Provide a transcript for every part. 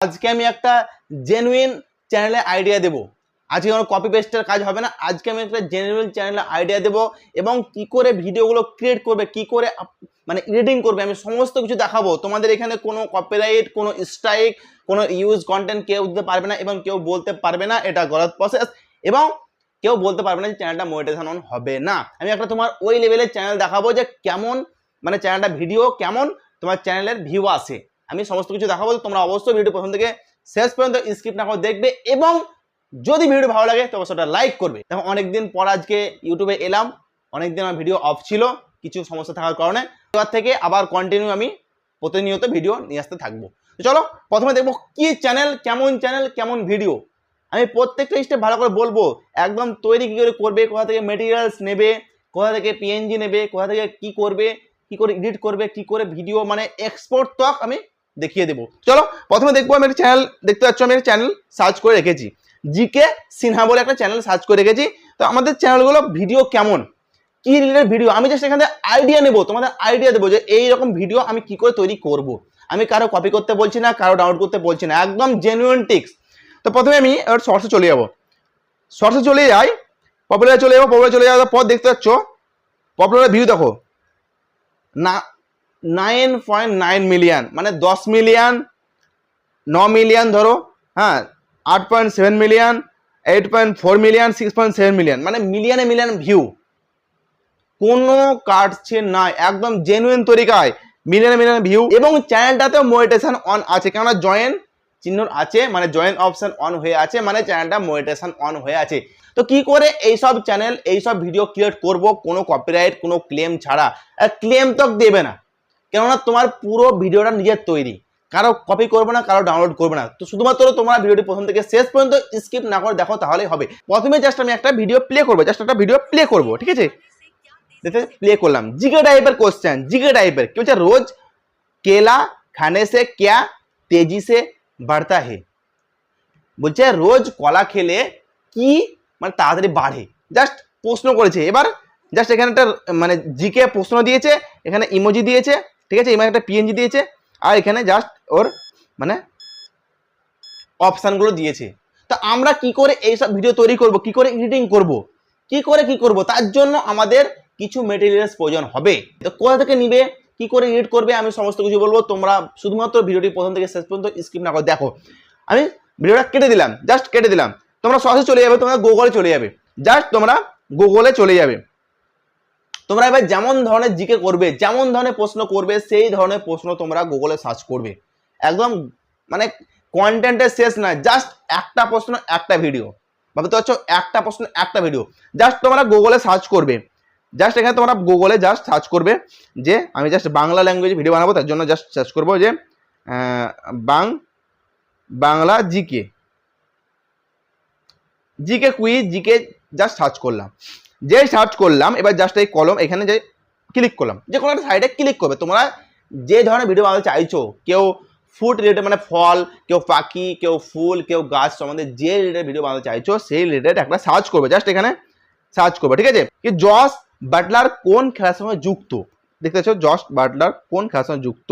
আজকে আমি একটা জেনুইন চ্যানেলে আইডিয়া দেব। আজকে কোনো কপি পেস্টের কাজ হবে না। আজকে আমি একটা জেনুইন চ্যানেলে আইডিয়া দেব এবং কি করে ভিডিওগুলো ক্রিয়েট করবে, কি করে মানে এডিটিং করবে, আমি সমস্ত কিছু দেখাবো। তোমাদের এখানে কোনো কপিরাইট, কোনো স্ট্রাইক, কোনো ইউজ কন্টেন্ট কেউ দিতে পারবে না এবং কেউ বলতে পারবে না এটা গলত প্রসেস, এবং কেউ বলতে পারবে না যে চ্যানেলটা মনিটাইজেশন হবে না। আমি একটা তোমার ওই লেভেলের চ্যানেল দেখাবো যে কেমন মানে চ্যানেলটা ভিডিও কেমন তোমার চ্যানেলের ভিউ আসে। আমি সমস্ত কিছু দেখাবো। তোমরা অবশ্যই ভিডিও প্রথম থেকে শেষ পর্যন্ত স্কিপ না করে দেখবে এবং যদি ভিডিও ভালো লাগে তবে সেটা লাইক করবে। দেখো অনেকদিন পর আজকে ইউটিউবে এলাম, অনেকদিন আমার ভিডিও অফ ছিল কিছু সমস্যা থাকার কারণে। এবার থেকে আবার কন্টিনিউ আমি প্রতিনিয়ত ভিডিও নিয়ে আসতে থাকবো। তো চলো প্রথমে দেখবো কি চ্যানেল কেমন ভিডিও। আমি প্রত্যেকটা স্টেপ ভালো করে বলবো, একদম তৈরি কী করে করবে, কোথা থেকে মেটেরিয়ালস নেবে, কোথা থেকে পিএনজি নেবে, কোথা থেকে কি করবে, কি করে এডিট করবে, কি করে ভিডিও মানে এক্সপোর্ট তক আমি দেখিয়ে দেবো। চলো প্রথমে দেখবো, আমি একটা চ্যানেল দেখতে পাচ্ছ, আমি একটা চ্যানেল সার্চ করে রেখেছি, জিকে সিনহা বলে একটা চ্যানেল সার্চ করে রেখেছি। তো আমাদের চ্যানেলগুলো ভিডিও কেমন, কি রিলেটেড ভিডিও, আমি জাস্ট এখানে আইডিয়া নেবো, তোমাদের আইডিয়া দেবো যে এইরকম ভিডিও আমি কি করে তৈরি করব। আমি কারো কপি করতে বলছি না, কারো ডাউনলোড করতে বলছি না, একদম জেনুইন টিক্স। তো প্রথমে আমি এবার শর্টসে চলে যাবো, শর্টসে চলে যাই, পপুলারে চলে যাবো, পপুলারে চলে যাওয়ার পর দেখতে পাচ্ছ পপুলার ভিউ দেখো না 9.9 মিলিয়ন, মানে 10 মিলিয়ন, 9 মিলিয়ন ধরো, হ্যাঁ 8.7 মিলিয়ন, 8.4 মিলিয়ন, 6.7 মিলিয়ন, মানে মিলিয়নে মিলিয়ন ভিউ, কোনো কাটছে না, একদম জেনুইন তরিকায় মিলিয়নে মিলিয়ন ভিউ। এবং চ্যানেলটাতেও মনিটাইজেশন অন আছে, কেননা জয়েন চিহ্ন আছে, মানে জয়েন অপশন অন হয়ে আছে, মানে চ্যানেলটা মনিটাইজেশন অন হয়ে আছে। তো কি করে এইসব চ্যানেল এইসব ভিডিও ক্রিয়েট করব কোনো কপিরাইট কোনো ক্লেম ছাড়া? ক্লেম তো দেবে না, কেননা তোমার পুরো ভিডিওটা নিজের তৈরি, কারো কপি করবে না, কারো ডাউনলোড করবে না। তো শুধুমাত্র তোমরা ভিডিওটি প্রথম থেকে শেষ পর্যন্ত স্কিপ না করে দেখো, তাহলেই হবে। প্রথমে জাস্ট আমি একটা ভিডিও প্লে করবো, জাস্ট একটা ভিডিও প্লে করবো, ঠিক আছে? দেখতে প্লে করলাম, জিকে টাইপের কোশ্চেন, জিকে টাইপের কি বলছে, রোজ केला खाने से क्या तेजी से बढ़ता है, বলছে রোজ কলা খেলে কি মানে তাড়াতাড়ি বাড়ে, জাস্ট প্রশ্ন করেছে। এবার জাস্ট এখানে একটা মানে জিকে প্রশ্ন দিয়েছে, এখানে ইমোজি দিয়েছে, ঠিক আছে, এখানে একটা পিএনজি দিয়েছে, আর এখানে জাস্ট ওর মানে অপশানগুলো দিয়েছে। তো আমরা কি করে এইসব ভিডিও তৈরি করব, কি করে এডিটিং করব, কি করব, তার জন্য আমাদের কিছু মেটেরিয়ালস প্রয়োজন হবে। তো কোথা থেকে নিবে, কি করে এডিট করবে, আমি সমস্ত কিছু বলবো। তোমরা শুধুমাত্র ভিডিওটি প্রথম থেকে শেষ পর্যন্ত স্কিপ না করে দেখো। আমি ভিডিওটা কেটে দিলাম, জাস্ট কেটে দিলাম। তোমরা সরাসরি চলে যাবে, তোমরা গুগলে চলে যাবে, জাস্ট তোমরা গুগলে চলে যাবে। তোমরা এবার যেমন ধরনের জিকে করবে, যেমন ধরনের প্রশ্ন করবে, সেই ধরনের প্রশ্ন তোমরা গুগলে সার্চ করবে। একদম মানে কন্টেন্টের শেষ না, জাস্ট একটা প্রশ্ন একটা ভিডিও, ভাবতে পারছো, একটা প্রশ্ন একটা ভিডিও। জাস্ট তোমরা গুগলে সার্চ করবে, জাস্ট এখানে তোমরা গুগলে জাস্ট সার্চ করবে যে আমি জাস্ট বাংলা ল্যাঙ্গুয়েজে ভিডিও বানাবো, তার জন্য জাস্ট সার্চ করবো যে Bangla GK, GK quiz, GK just search করলাম। যে সার্চ করলাম, এবার জাস্ট এই কলম এখানে যে ক্লিক করলাম, যে কোনো একটা সাইডে ক্লিক করবে। তোমরা যে ধরনের ভিডিও বানাতে চাইছো, কেউ ফুড রিলেটেড মানে ফল, কেউ পাখি, কেউ ফুল, কেউ গাছ সম্বন্ধে যে রিলেটেড ভিডিও বানাতে চাইছো সেই রিলেটেড একটা সার্চ করবে, জাস্ট এখানে সার্চ করবে, ঠিক আছে? কি জস বাটলার কোন খেলার সঙ্গে যুক্ত, দেখতে পাচ্ছ জস বাটলার কোন খেলার সঙ্গে যুক্ত।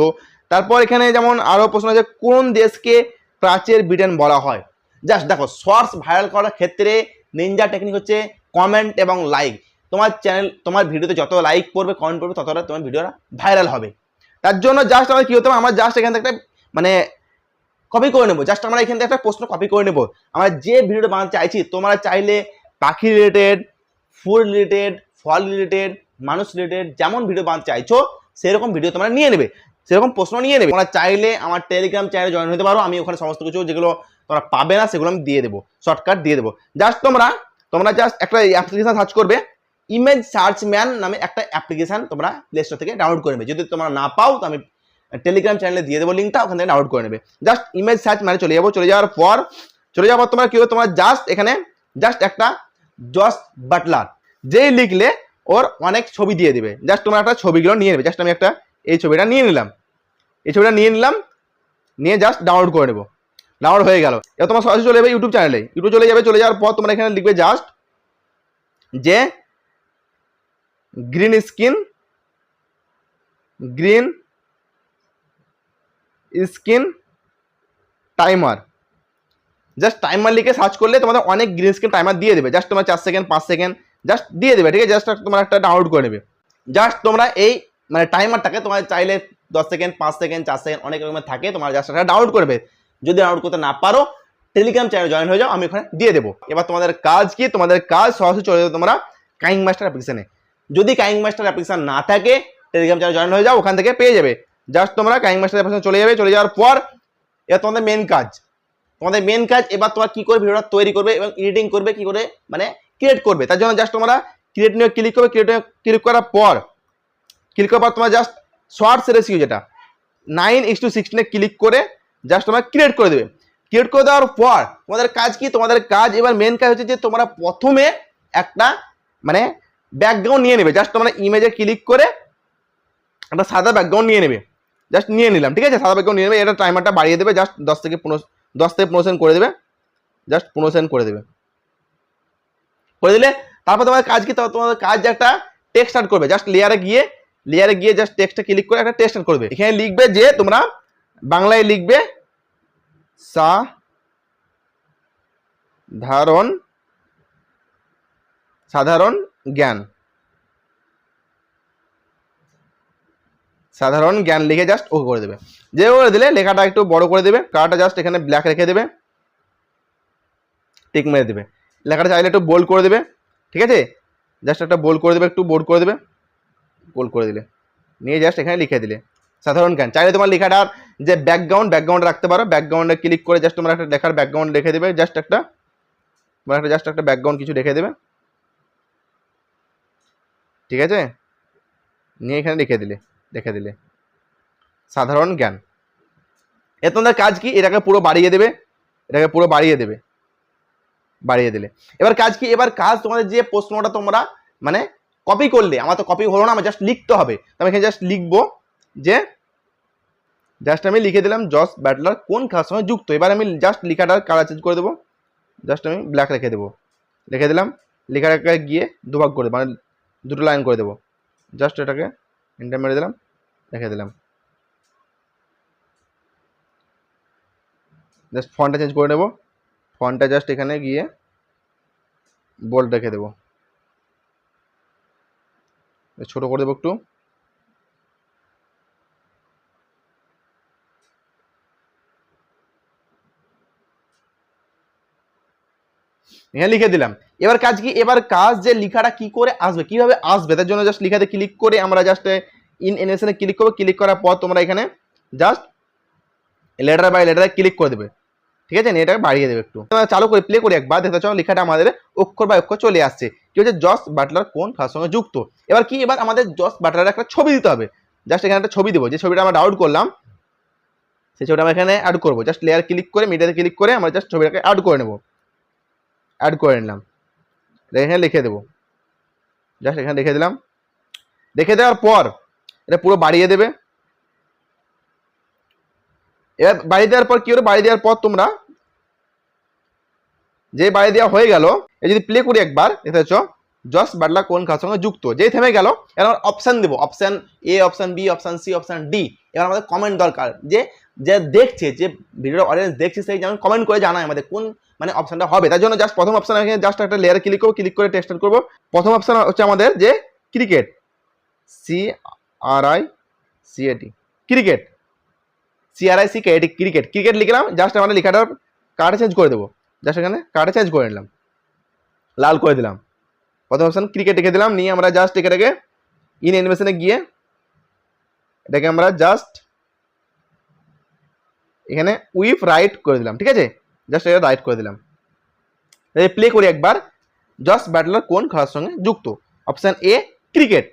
তারপর এখানে যেমন আরো প্রশ্ন আছে, কোন দেশকে প্রাচ্যের ব্রিটেন বলা হয়। জাস্ট দেখো, শর্টস ভাইরাল করার ক্ষেত্রে নিনজা টেকনিক হচ্ছে কমেন্ট এবং লাইক। তোমার চ্যানেল তোমার ভিডিওতে যত লাইক পড়বে, কমেন্ট পড়বে, ততটা তোমার ভিডিওটা ভাইরাল হবে। তার জন্য জাস্ট আমরা কি হতে হবে, আমরা জাস্ট এখান থেকে একটা মানে কপি করে নেবো, জাস্ট আমরা এখান থেকে একটা প্রশ্ন কপি করে নেবো। আমরা যে ভিডিওটা বানাতে চাইছি, তোমরা চাইলে পাখি রিলেটেড, ফুড রিলেটেড, ফল রিলেটেড, মানুষ রিলেটেড যেমন ভিডিও বানাতে চাইছো সেরকম ভিডিও তোমরা নিয়ে নেবে, সেরকম প্রশ্ন নিয়ে নেবে। তোমরা চাইলে আমার টেলিগ্রাম চ্যানেলে জয়েন হতে পারো, আমি ওখানে সমস্ত কিছু যেগুলো তোমরা পাবে না সেগুলো আমি দিয়ে দেবো, শর্টকাট দিয়ে দেবো। জাস্ট তোমরা জাস্ট একটা অ্যাপ্লিকেশন সার্চ করবে, ইমেজ সার্চ ম্যান নামে একটা অ্যাপ্লিকেশন তোমরা প্লে স্টোর থেকে ডাউনলোড করে নেবে। যদি তোমরা না পাও তো আমি টেলিগ্রাম চ্যানেলে দিয়ে দেবো লিঙ্কটা, ওখান থেকে ডাউনলোড করে নেবে। জাস্ট ইমেজ সার্চ মানে চলে যাবো, চলে যাওয়ার পর তোমরা কি হবে, তোমরা জাস্ট এখানে জাস্ট একটা জস বাটলার যেই লিখলে ওর অনেক ছবি দিয়ে দেবে, জাস্ট তোমরা একটা ছবিগুলো নিয়ে নেবে। জাস্ট আমি একটা এই ছবিটা নিয়ে নিলাম, নিয়ে জাস্ট ডাউনলোড করে নেবো। ডাউনলোড হয়ে গেল। এবার তোমার সরাসরি চলে যাবে ইউটিউব চ্যানেলে, চলে যাওয়ার পর তোমরা এখানে লিখবে জাস্ট যে green screen timer, just timer লিখে সার্চ করলে তোমাদের অনেক গ্রিন স্ক্রিন টাইমার দিয়ে দেবে। জাস্ট তোমার 4 সেকেন্ড 5 সেকেন্ড জাস্ট দিয়ে দেবে, ঠিক আছে। জাস্ট তোমার একটা ডাউনলোড করে নেবে। জাস্ট তোমরা এই মানে টাইমারটাকে তোমার চাইলে 10 সেকেন্ড 5 সেকেন্ড 4 সেকেন্ড অনেক রকমের থাকে, তোমার জাস্ট একটা ডাউনলোড করবে। যদি ডাউনলোড করতে না পারো টেলিগ্রাম চ্যানেল জয়েন হয়ে যাও, আমি ওখানে দিয়ে দেবো। এবার তোমাদের কাজ কি, তোমাদের কাজ সরাসরি চলে যাবে তোমরা কাইং মাস্টার অ্যাপ্লিকেশনে। যদি কাইং মাস্টার অ্যাপ্লিকেশন না থাকে টেলিগ্রাম চ্যানেল জয়েন হয়ে যাও, ওখান থেকে পেয়ে যাবে। জাস্ট তোমরা কাইং মাস্টার অ্যাপ্লিকেশন চলে যাবে, চলে যাওয়ার পর এবার তোমাদের মেন কাজ, এবার তোমার কি করে ভিডিওটা তৈরি করবে এবং এডিটিং করবে, কি করে মানে ক্রিয়েট করবে। তার জন্য জাস্ট তোমরা ক্রিয়েট নিয়ে ক্লিক করবে। ক্লিক করার পর তোমার জাস্ট শর্টস রেসিও যেটা 9:16 ক্লিক করে জাস্ট তোমরা ক্রিয়েট করে দেবে। ক্রিয়েট করে দেওয়ার পর তোমাদের কাজ কি, তোমাদের কাজ এবার মেন কাজ হচ্ছে যে তোমরা প্রথমে একটা মানে ব্যাকগ্রাউন্ড নিয়ে নেবে। জাস্ট তোমরা ইমেজে ক্লিক করে একটা সাদা ব্যাকগ্রাউন্ড নিয়ে নেবে। জাস্ট নিয়ে নিলাম, ঠিক আছে। সাদা ব্যাকগ্রাউন্ড নিয়ে নেবে, এটা টাইমারটা বাড়িয়ে দেবে। জাস্ট 10 থেকে 15 করে দেবে। জাস্ট 15 করে দেবে। করে দিলে তারপর তোমার কাজ কি, তোমাদের কাজ একটা টেক্সট স্টার্ট করবে। জাস্ট লেয়ারে গিয়ে জাস্ট টেক্সটে ক্লিক করে একটা টেক্সট স্টার্ট করবে। এখানে লিখবে যে তোমরা বাংলায় লিখবে সাধারণ জ্ঞান লিখে জাস্ট ওকে করে দেবে। যে করে দিলে লেখাটা একটু বড় করে দেবে, কালারটা জাস্ট এখানে ব্ল্যাক রেখে দেবে, টিক মেরে দেবে। লেখাটা চাইলে একটু বোল্ড করে দেবে, ঠিক আছে। জাস্ট একটা বোল্ড করে দেবে, একটু বোল্ড করে দেবে। বোল্ড করে দিলে নিয়ে জাস্ট এখানে লিখে দিলে সাধারণ জ্ঞান। চাইলে তোমার লেখাটার যে ব্যাকগ্রাউন্ড রাখতে পারো। ব্যাকগ্রাউন্ডে ক্লিক করে জাস্ট তোমরা একটা লেখার ব্যাকগ্রাউন্ড রেখে দেবে। জাস্ট একটা ব্যাকগ্রাউন্ড কিছু রেখে দেবে, ঠিক আছে। নিয়ে এখানে রেখে দিলে সাধারণ জ্ঞান। এ তোমাদের কাজ কি, এটাকে পুরো বাড়িয়ে দিলে এবার কাজ কি, এবার কাজ তোমাদের যে প্রশ্নটা তোমরা মানে কপি করলে, আমার তো কপি হলো না, আমার জাস্ট লিখতে হবে। তো আমি এখানে জাস্ট লিখবো যে জাস্ট আমি লিখে দিলাম জস ব্যাটলার কোন খেলার সঙ্গে যুক্ত। এবার আমি জাস্ট লেখাটার কালার চেঞ্জ করে দেবো। জাস্ট আমি ব্ল্যাক রেখে দিলাম। লেখাটাকে গিয়ে দুভাগ করে মানে দুটো লাইন করে দেবো। জাস্ট এটাকে এন্টার মেরে দিলাম, রেখে দিলাম। জাস্ট ফন্টটা চেঞ্জ করে নেব। ফন্টটা জাস্ট এখানে গিয়ে বোল্ড রেখে দেবো, ছোট করে দেবো একটু। এখানে লিখে দিলাম। এবার কাজ কি, এবার কাজ যে লেখাটা কি করে আসবে, কিভাবে আসবে, তার জন্য জাস্ট লেখাতে ক্লিক করে আমরা জাস্ট ইন অ্যানিমেশনে ক্লিক করবো। ক্লিক করার পর তোমরা এখানে জাস্ট লেটার বাই লেটারে ক্লিক করে দেবে, ঠিক আছে। এটাকে বাড়িয়ে দেবে একটু। চালু করে প্লে করি একবার, দেখতে চাও লেখাটা আমাদের অক্ষর বাই অক্ষর চলে আসছে। কি হচ্ছে, জস বাটলার কোন খেলার সঙ্গে যুক্ত। এবার কি, এবার আমাদের জস বাটলারের একটা ছবি দিতে হবে। জাস্ট এখানে একটা ছবি দেবো, যে ছবিটা আমরা ডাউনলোড করলাম সেই ছবিটা আমরা এখানে অ্যাড করবো। জাস্ট লেয়ার ক্লিক করে মিডিয়াতে ক্লিক করে আমরা জাস্ট ছবিটাকে অ্যাড করে নিলাম। এখানে লিখে দেবো, জাস্ট এখানে লিখে দিলাম। লিখে দেওয়ার পর এটা পুরো বাড়িয়ে দেবে। এবার বাড়িয়ে দেওয়ার পর কি হলো, বাড়িয়ে দেওয়ার পর তোমরা যে বাড়িয়ে দেওয়া হয়ে গেল, এই যদি প্লে করি একবার, দেখতে পাচ্ছ জস বাটলার কোন খেলার সঙ্গে যুক্ত। যেই থেমে গেল এবার অপশন দেবো, option A, option B, option C, option D. এবার আমাদের কমেন্ট দরকার, যে দেখছে, যে ভিডিওর অডিয়েন্স দেখছে সেই যেমন কমেন্ট করে জানায় আমাদের কোন মানে অপশনটা হবে। তার জন্য জাস্ট প্রথম অপশন এখানে জাস্ট একটা লেয়ারে ক্লিক করবো, ক্লিক করে টেক্সট করবো। প্রথম অপশন হচ্ছে আমাদের যে ক্রিকেট, ক্রিকেট লিখলাম। জাস্ট আমাদের লেখাটার কালারটা চেঞ্জ করে দেবো। জাস্ট এখানে কালারটা চেঞ্জ করে নিলাম, লাল করে দিলাম। প্রথম অপশন ক্রিকেট রেখে দিলাম। নিয়ে আমরা জাস্ট এটাকে ইন অ্যানিমেশনে গিয়ে এটাকে আমরা জাস্ট এখানে উইথ রাইট করে দিলাম, ঠিক আছে। জাস্ট এটা রাইট করে দিলাম। প্লে করি একবার, জস ব্যাটলার কোন খেলার সঙ্গে যুক্ত। Option A cricket.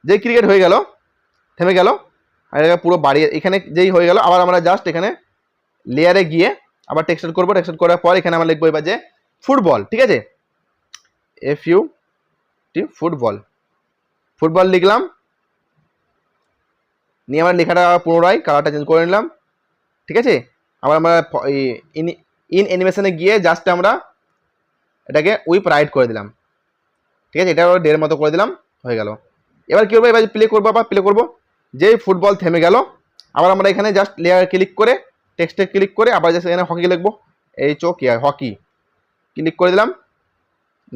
যে ক্রিকেট হয়ে গেল, থেমে গেল, আর এটা পুরো বাড়িয়ে এখানে যেই হয়ে গেল, আবার আমরা জাস্ট এখানে লেয়ারে গিয়ে আবার টেক্সট করবো। টেক্সট করার পর এখানে আমরা লিখবো এবার যে ফুটবল, ঠিক আছে। ফুটবল লিখলাম। নিয়ে আমরা লেখাটা পুনরায় কালারটা চেঞ্জ করে নিলাম, ঠিক আছে। আবার আমরা ইন অ্যানিমেশনে গিয়ে জাস্ট আমরা এটাকে উইথ রাইট করে দিলাম, ঠিক আছে। এটা ডের মতো করে দিলাম, হয়ে গেল। এবার কি করবো, এবার প্লে করবো, যেই ফুটবল থেমে গেল, আবার আমরা এখানে জাস্ট লেয়ার ক্লিক করে টেক্সটে ক্লিক করে আবার জাস্ট এখানে হকি লিখবো, হকি ক্লিক করে দিলাম,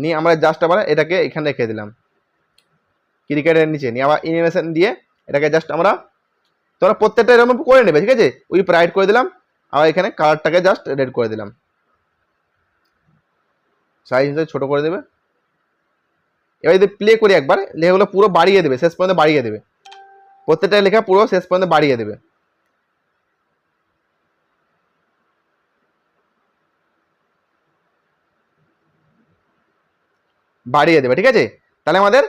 নিয়ে আমরা জাস্ট আবার এটাকে এখানে রেখে দিলাম ক্রিকেটের নিচে, নিয়ে আবার অ্যানিমেশন দিয়ে এটাকে জাস্ট আমরা তোমরা প্রত্যেকটা এরকম করে নেবে, ঠিক আছে। ওই রাইট করে দিলাম, আবার এখানে কালারটাকে জাস্ট রেড করে দিলাম, সাইজ ছোট করে দেবে। এবার যদি প্লে করি একবার, লেখাগুলো পুরো বাড়িয়ে দেবে, শেষ পর্যন্ত বাড়িয়ে দেবে, প্রত্যেকটা লেখা পুরো শেষ পর্যন্ত বাড়িয়ে দেবে। বাড়িয়ে দেবে, ঠিক আছে। তাহলে আমাদের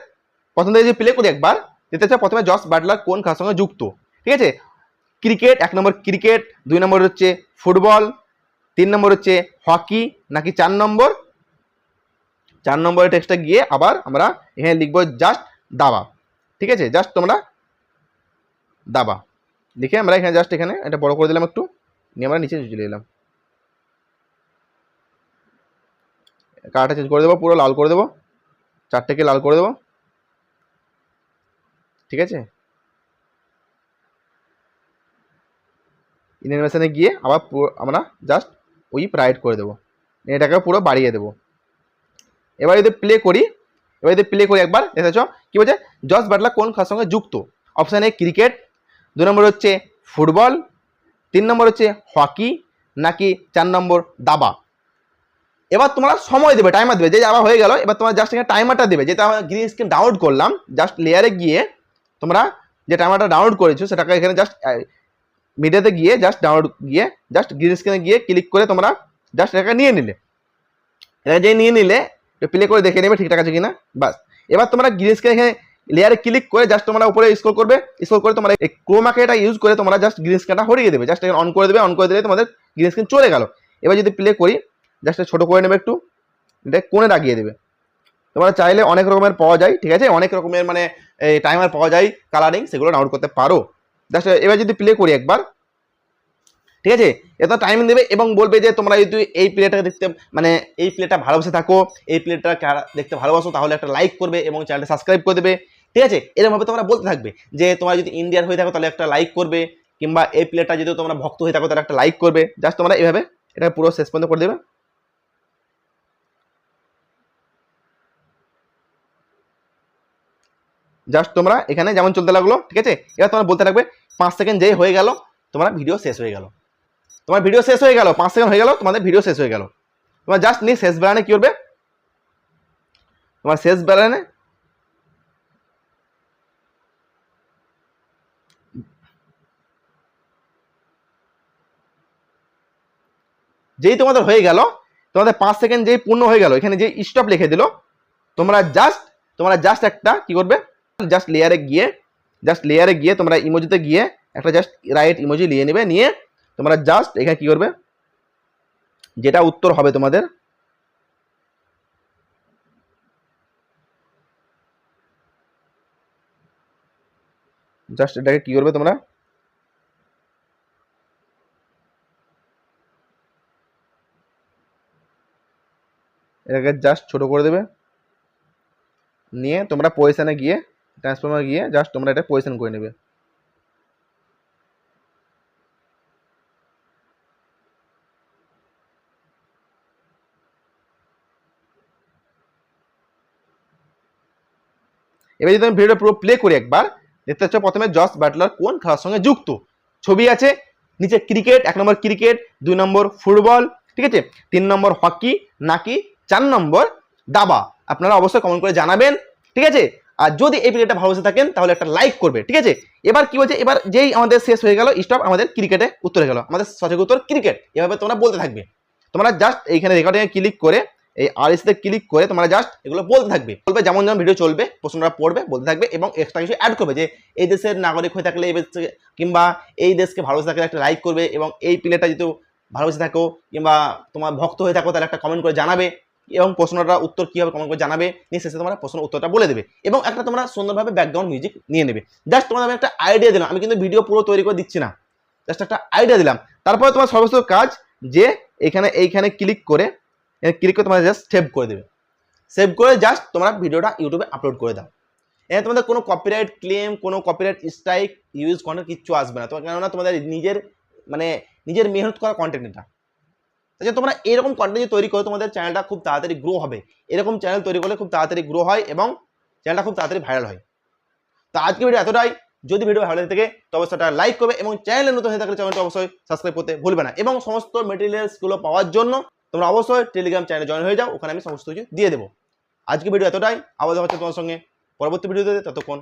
প্রথম থেকে যদি প্লে করি একবার, দেখতে হচ্ছে প্রথমে জস বাটলার কোন খেলার সঙ্গে যুক্ত, ঠিক আছে। ক্রিকেট, 1 নম্বর ক্রিকেট, 2 নম্বর হচ্ছে ফুটবল, 3 নম্বর হচ্ছে হকি, নাকি 4 নম্বরের টেক্সটটা গিয়ে আবার আমরা এখানে লিখবো জাস্ট দাবা, ঠিক আছে। জাস্ট তোমরা দাবা লিখে আমরা এখানে জাস্ট এখানে এটা বড় করে দিলাম একটু, নিয়ে আমরা নিচে চলে এলাম, কালারটা চেঞ্জ করে দেবো, পুরো লাল করে দেবো, 4টেকে লাল করে দেবো, ঠিক আছে। অ্যানিমেশনে গিয়ে আবার পুরো আমরা জাস্ট ওই রাইট করে দেবো, এটাকে পুরো বাড়িয়ে দেবো। এবার যদি প্লে করি, একবার দেখেছ কি বলছে, জস বাটলার কোন খেলার সঙ্গে যুক্ত। অপশান এ ক্রিকেট, 2 নম্বর হচ্ছে ফুটবল, 3 নম্বর হচ্ছে হকি, নাকি 4 নম্বর দাবা। এবার তোমরা সময় দেবে, টাইমার দেবে, যে আবার হয়ে গেল। এবার তোমরা জাস্ট এখানে টাইমারটা দেবে, যেটা আমরা গ্রিন স্ক্রিন ডাউনলোড করলাম, জাস্ট লেয়ারে গিয়ে তোমরা যে টাইমারটা ডাউনলোড করেছো সেটাকে এখানে জাস্ট মিডিয়াতে গিয়ে জাস্ট ডাউনলোড গিয়ে জাস্ট গ্রিন স্ক্রিনে গিয়ে ক্লিক করে তোমরা জাস্ট এটাকে নিয়ে নিলে, এটা যে নিয়ে নিলে প্লে করে দেখে নেবে ঠিকঠাক আছে কিনা, বাস। এবার তোমরা গ্রিন স্ক্রিন এখানে লেয়ারে ক্লিক করে জাস্ট তোমরা উপরে স্ক্রল করবে, স্ক্রল করে তোমরা এই ক্রোমাকে এটা ইউজ করে তোমরা জাস্ট গ্রিন স্ক্রিনটা হরিয়ে দেবে, জাস্ট অন করে দেবে, অন করে দিলে তোমাদের গ্রিন স্ক্রিন চলে গেল। এবার যদি প্লে করি, জাস্ট ছোট করে নেবে একটু, এটা কোণে লাগিয়ে দেবে। তোমরা চাইলে অনেক রকমের পাওয়া যায়, ঠিক আছে, অনেক রকমের মানে টাইমার পাওয়া যায় কালারিং, সেগুলো ডাউনলোড করতে পারো। জাস্ট এবার যদি প্লে করি একবার, ঠিক আছে, এত টাইমিং দেবে এবং বলবে যে তোমরা যদি এই প্লেটাকে দেখতে মানে এই প্লেটা ভালোবাসে থাকো, এই প্লেটা দেখতে ভালোবাসো, তাহলে একটা লাইক করবে এবং চ্যানেলটা সাবস্ক্রাইব করে দেবে, ঠিক আছে। এরকমভাবে তোমরা বলতে থাকবে যে তোমরা যদি ইন্ডিয়ার হয়ে থাকো তাহলে একটা লাইক করবে, কিংবা এই প্লেটা যদি তোমরা ভক্ত হয়ে থাকো তাহলে একটা লাইক করবে। জাস্ট তোমরা এইভাবে এটা পুরো শেষ পর্যন্ত করে দেবে। জাস্ট তোমরা এখানে যেমন চলতে লাগলো, ঠিক আছে। এবার তোমরা বলতে থাকবে, 5 সেকেন্ড যেই হয়ে গেল তোমার ভিডিও শেষ হয়ে গেল, 5 সেকেন্ড হয়ে গেল, তোমাদের ভিডিও শেষ হয়ে গেল। তোমার জাস্ট নিয়ে শেষ বেলানে কি করবে, তোমার শেষ বেলানে যেই তোমাদের হয়ে গেল, তোমাদের 5 সেকেন্ড যেই পূর্ণ হয়ে গেল, এখানে যে স্টপ লিখে দিল, তোমরা জাস্ট একটা কি করবে, জাস্ট লেয়ারে গিয়ে তোমরা ইমোজিতে গিয়ে একটা জাস্ট রাইট ইমোজি নিয়ে নেবে, নিয়ে তোমরা জাস্ট এখানে কি করবে, যেটা উত্তর হবে তোমাদের, জাস্ট এটাকে কি করবে তোমরা, এটাকে জাস্ট ছোট করে দেবে, নিয়ে তোমরা পজিশনে গিয়ে ট্রান্সফর্মার গিয়ে জাস্ট তোমরা এটা পজিশন করে নেবে। এবার যদি আমি ভিডিওটা পুরো প্লে করি একবার, দেখতে পাচ্ছ প্রথমে জস বাটলার কোন খেলার সঙ্গে যুক্ত, ছবি আছে, নিচে ক্রিকেট, 1 নম্বর ক্রিকেট, 2 নম্বর ফুটবল, ঠিক আছে, 3 নম্বর হকি, নাকি 4 নম্বর দাবা। আপনারা অবশ্যই কমেন্ট করে জানাবেন, ঠিক আছে। আর যদি এই ভিডিওটা ভালোবাসে থাকেন তাহলে একটা লাইক করবে, ঠিক আছে। এবার কি বলছে, এবার যেই আমাদের শেষ হয়ে গেল স্টপ, আমাদের ক্রিকেটে উত্তর হয়ে গেল, আমাদের সঠিক উত্তর ক্রিকেট। এভাবে তোমরা বলতে থাকবে, তোমরা জাস্ট এইখানে রেকর্ডিংয়ে ক্লিক করে এই আরএসতে ক্লিক করে তোমরা জাস্ট এগুলো বলতে থাকবে, যেমন যেমন ভিডিও চলবে প্রশ্নটা পড়বে, বলতে থাকবে এবং এক্সট্রা কিছু অ্যাড করবে, যে এই দেশের নাগরিক হয়ে থাকলে এই দেশে কিংবা এই দেশকে ভালোবাসে থাকলে একটা লাইক করবে, এবং এই প্লেটা যদি ভালোবাসে থাকো কিংবা তোমার ভক্ত হয়ে থাকো তাহলে একটা কমেন্ট করে জানাবে, এবং প্রশ্নটা উত্তর কী হবে কমেন্ট করে জানাবে, নিয়ে শেষে তোমরা প্রশ্ন উত্তরটা বলে দেবে, এবং একটা তোমরা সুন্দরভাবে ব্যাকগ্রাউন্ড মিউজিক নিয়ে নেবে। জাস্ট তোমাদের আমি একটা আইডিয়া দিলাম, আমি কিন্তু ভিডিও পুরো তৈরি করে দিচ্ছি না, জাস্ট একটা আইডিয়া দিলাম। তারপরে তোমার সর্বস্ব কাজ যে এইখানে ক্লিক করে তোমরা জাস্ট সেভ করে দেবে, সেভ করে জাস্ট তোমরা ভিডিওটা ইউটিউবে আপলোড করে দাও। এখানে তোমাদের কোনো কপিরাইট ক্লেম, কোনো কপিরাইট স্ট্রাইক ইউজ করার কিচ্ছু আসবে না, তোমার কেননা তোমাদের নিজের মানে নিজের মেহনত করা কন্টেন্ট এটা। তাই তোমরা এরকম কন্টেন্ট তৈরি করো, তোমাদের চ্যানেলটা খুব তাড়াতাড়ি গ্রো হবে। এরকম চ্যানেল তৈরি করলে খুব তাড়াতাড়ি গ্রো হয় এবং চ্যানেলটা খুব তাড়াতাড়ি ভাইরাল হয়। তো আজকে ভিডিও এতটাই। যদি ভিডিও ভালো লাগে থাকে তো অবশ্যই একটা লাইক করবে এবং চ্যানেলে নতুন হয়ে থাকলে চ্যানেলটা অবশ্যই সাবস্ক্রাইব করতে ভুলবে না। এবং সমস্ত মেটেরিয়ালসগুলো পাওয়ার জন্য তোমরা অবশ্যই টেলিগ্রাম চ্যানেলে জয়েন হয়ে যাও, ওখানে আমি সমস্ত কিছু দিয়ে দেবো। আজকে ভিডিও এতটাই, আবার দেখা হচ্ছে তোমার সঙ্গে পরবর্তী ভিডিওতে। ততক্ষণ